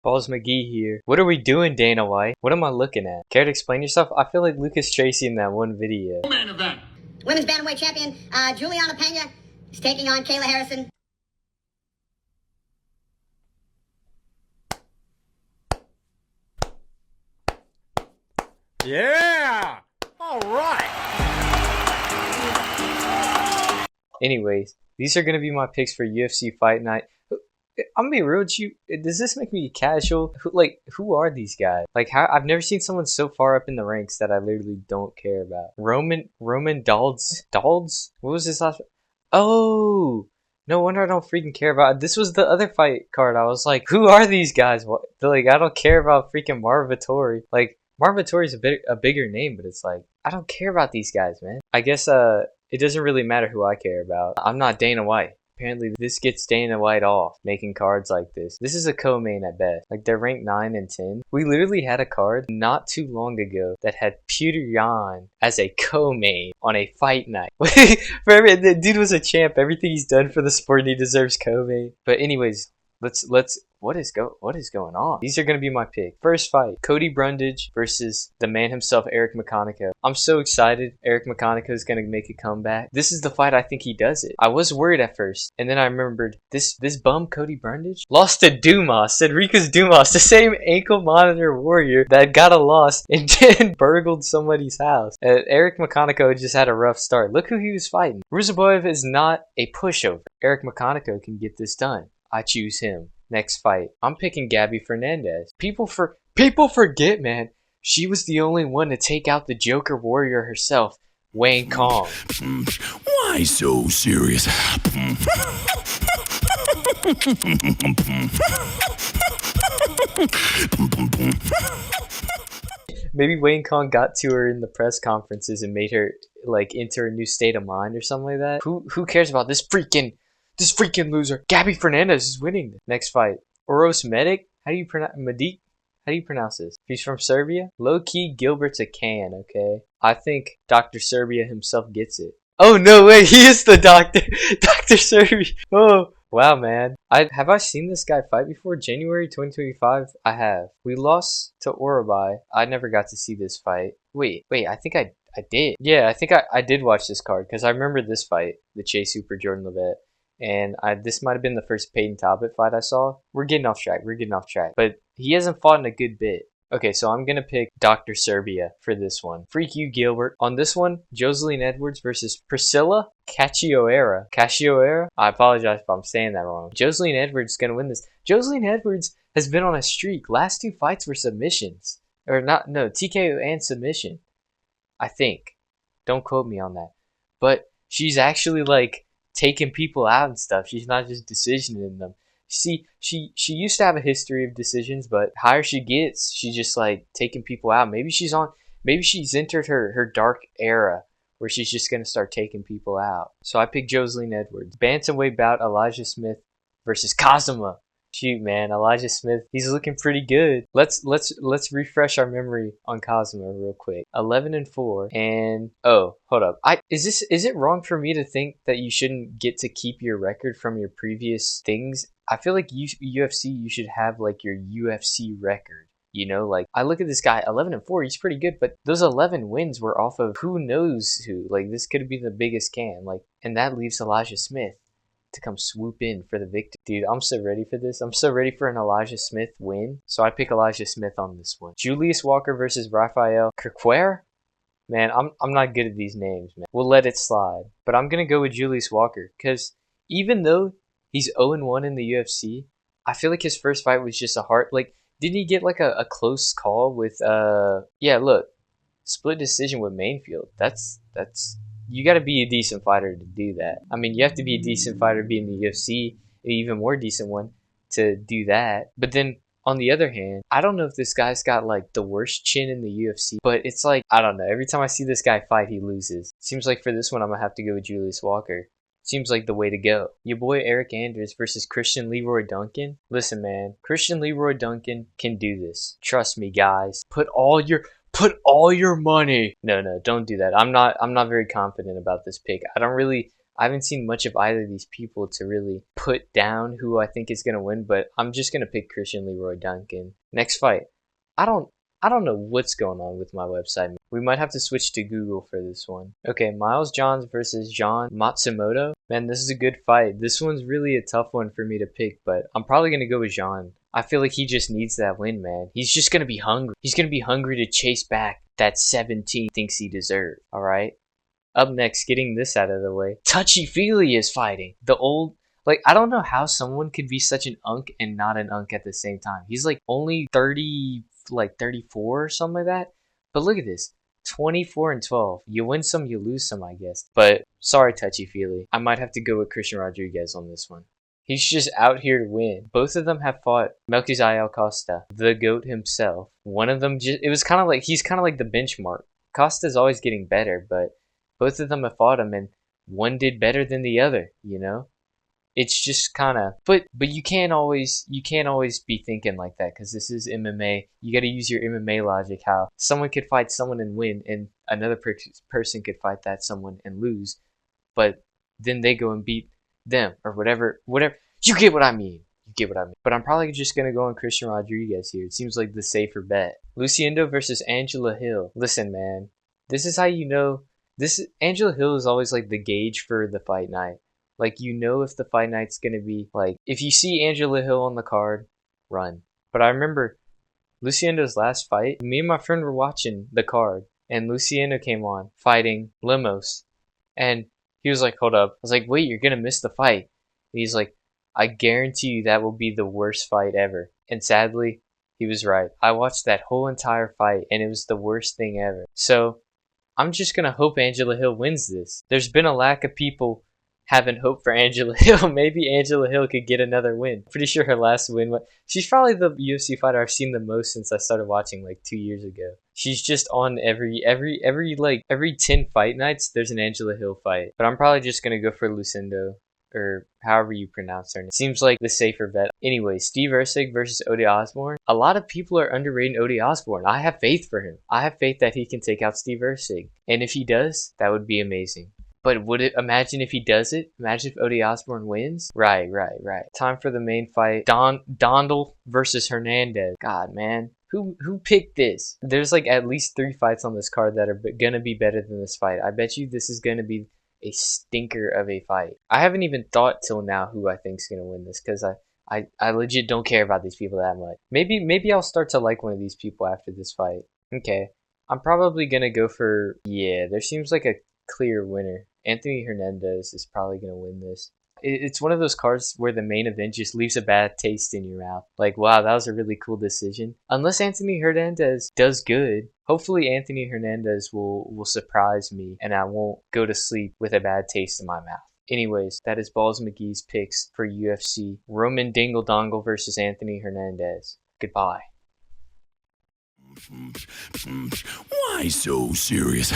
Balls McGee here. What are we doing, Dana White? What am I looking at? Care to explain yourself? I feel like Lucas Tracy in that one video. Main event. Women's Bantamweight champion Juliana Pena is taking on Kayla Harrison. Yeah! Alright! Anyways, these are going to be my picks for UFC Fight Night. I'm gonna be real with you. Does this make me casual? Who are these guys? Like, how I've never seen someone so far up in the ranks that I literally don't care about. Roman Dolidze? What was his last? Oh, no wonder I don't freaking care about it. This was the other fight card. I was like, who are these guys? What? Like, I don't care about freaking Marvin Vettori. Like, Marvin Vettori's a bigger name, but it's like, I don't care about these guys, man. I guess it doesn't really matter who I care about. I'm not Dana White. Apparently this gets Dana White off making cards like this. This is a co-main at best. Like, they're ranked 9 and 10. We literally had a card not too long ago that had Petr Yan as a co-main on a fight night. The dude was a champ. Everything he's done for the sport, he deserves co-main. But anyways, let's what is going on? These are going to be my pick. First fight, Cody Brundage versus the man himself, Eric McConaughey. I'm so excited. Eric McConaughey is going to make a comeback. This is the fight I think he does it. I was worried at first, and then I remembered this bum Cody Brundage lost to Dumas, Enriquez Dumas, the same ankle monitor warrior that got a loss and then burgled somebody's house. Eric McConaughey just had a rough start. Look who he was fighting. Ruziboyev is not a pushover. Eric McConaughey can get this done. I choose him. Next fight, I'm picking Gabby Hernandez. People forget, man. She was the only one to take out the Joker warrior herself, Wayne Kong. Why so serious? Maybe Wayne Kong got to her in the press conferences and made her like enter a new state of mind or something like that. Who cares about this freaking loser? Gabby Hernandez is winning. Next fight, Uros Medic. How do you pronounce this? He's from Serbia. Low-key Gilbert's a can, okay? I think Dr. Serbia himself gets it. Oh, no way, he is the doctor. Dr. Serbia. Oh, wow, man. Have I seen this guy fight before? January 2025? I have. We lost to Urabai. I never got to see this fight. Wait, I think I did. Yeah, I think I did watch this card because I remember this fight, the Chase Super Jordan Levitt. And this might have been the first Peyton Talbot fight I saw. We're getting off track. But he hasn't fought in a good bit. Okay, so I'm going to pick Dr. Serbia for this one. Freak you, Gilbert. On this one, Jocelyn Edwards versus Priscilla Cachoeira. I apologize if I'm saying that wrong. Jocelyn Edwards is going to win this. Jocelyn Edwards has been on a streak. Last 2 fights were submissions. TKO and submission. I think. Don't quote me on that. But she's actually like taking people out and stuff. She's not just decisioning them. See, she used to have a history of decisions, but higher she gets, she's just like taking people out. Maybe she's entered her dark era where she's just gonna start taking people out. So I picked Jocelyn Edwards. Bantamweight bout, Elijah Smith versus Kazuma. Shoot, man, Elijah Smith, he's looking pretty good. Let's refresh our memory on Kazuma real quick. 11-4, and oh, hold up. Is it wrong for me to think that you shouldn't get to keep your record from your previous things? I feel like UFC, you should have like your UFC record. You know, like, I look at this guy, 11-4, he's pretty good, but those 11 wins were off of who knows who. Like, this could be the biggest can. Like, and that leaves Elijah Smith to come swoop in for the victory. Dude, I'm so ready for this. I'm so ready for an Elijah Smith win. So I pick Elijah Smith on this one. Julius Walker versus Rafael Kirquer. Man, I'm not good at these names, man. We'll let it slide. But I'm going to go with Julius Walker because even though he's 0-1 in the UFC, I feel like his first fight was just a hard... Like, didn't he get like a close call with... Yeah, look. Split decision with Mainfield. That's you got to be a decent fighter to do that. I mean, you have to be a decent fighter to be in the UFC, an even more decent one to do that. But then, on the other hand, I don't know if this guy's got like the worst chin in the UFC, but it's like, I don't know. Every time I see this guy fight, he loses. Seems like for this one, I'm going to have to go with Julius Walker. Seems like the way to go. Your boy Eric Anders versus Christian Leroy Duncan. Listen, man, Christian Leroy Duncan can do this. Trust me, guys. Put all your money. No, don't do that. I'm not very confident about this pick. I I haven't seen much of either of these people to really put down who I think is gonna win, but I'm just gonna pick Christian Leroy Duncan. Next fight. I don't know what's going on with my website. We might have to switch to Google for this one. Okay, Miles Johns versus John Matsumoto. Man, this is a good fight. This one's really a tough one for me to pick, but I'm probably going to go with John. I feel like he just needs that win, man. He's just going to be hungry. He's going to be hungry to chase back that 17 thinks he deserved, all right? Up next, getting this out of the way, Touchy-Feely is fighting. The old... Like, I don't know how someone could be such an unk and not an unk at the same time. He's like only 34 or something like that. But look at this. 24-12. You win some, you lose some, I guess. But sorry, Touchy-Feely. I might have to go with Christian Rodriguez on this one. He's just out here to win. Both of them have fought Melquizael Costa, the GOAT himself. One of them just, it was kind of like, he's kind of like the benchmark. Costa's always getting better, but both of them have fought him and one did better than the other, you know? It's just kind of, but you can't always be thinking like that because this is MMA. You got to use your MMA logic. How someone could fight someone and win, and another person could fight that someone and lose, but then they go and beat them or whatever. You get what I mean. You get what I mean. But I'm probably just gonna go on Christian Rodriguez here. It seems like the safer bet. Luciendo versus Angela Hill. Listen, man, this is how you know. Angela Hill is always like the gauge for the fight night. Like, you know if the fight night's going to be, like, if you see Angela Hill on the card, run. But I remember Luciendo's last fight, me and my friend were watching the card, and Luciendo came on fighting Lemos. And he was like, hold up. I was like, wait, you're going to miss the fight. And he's like, I guarantee you that will be the worst fight ever. And sadly, he was right. I watched that whole entire fight, and it was the worst thing ever. So, I'm just going to hope Angela Hill wins this. There's been a lack of people having hope for Angela Hill. Maybe Angela Hill could get another win. Pretty sure her last win, she's probably the UFC fighter I've seen the most since I started watching like 2 years ago. She's just on every 10 fight nights, there's an Angela Hill fight. But I'm probably just going to go for Lucindo, or however you pronounce her name. Seems like the safer bet. Anyway, Steve Erceg versus Ode Osbourne. A lot of people are underrating Ode Osbourne. I have faith for him. I have faith that he can take out Steve Erceg. And if he does, that would be amazing. But imagine if he does it? Imagine if Ode Osbourne wins? Right. Time for the main fight. Dondal versus Hernandez. God, man. Who picked this? There's like at least 3 fights on this card that are gonna be better than this fight. I bet you this is gonna be a stinker of a fight. I haven't even thought till now who I think's gonna win this because I legit don't care about these people that much. Maybe I'll start to like one of these people after this fight. Okay. I'm probably gonna go for, yeah, there seems like a clear winner. Anthony Hernandez is probably going to win this. It's one of those cards where the main event just leaves a bad taste in your mouth. Like, wow, that was a really cool decision. Unless Anthony Hernandez does good, hopefully Anthony Hernandez will surprise me and I won't go to sleep with a bad taste in my mouth. Anyways, that is Balls McGee's picks for UFC. Roman Dingle Dongle versus Anthony Hernandez. Goodbye. Why so serious?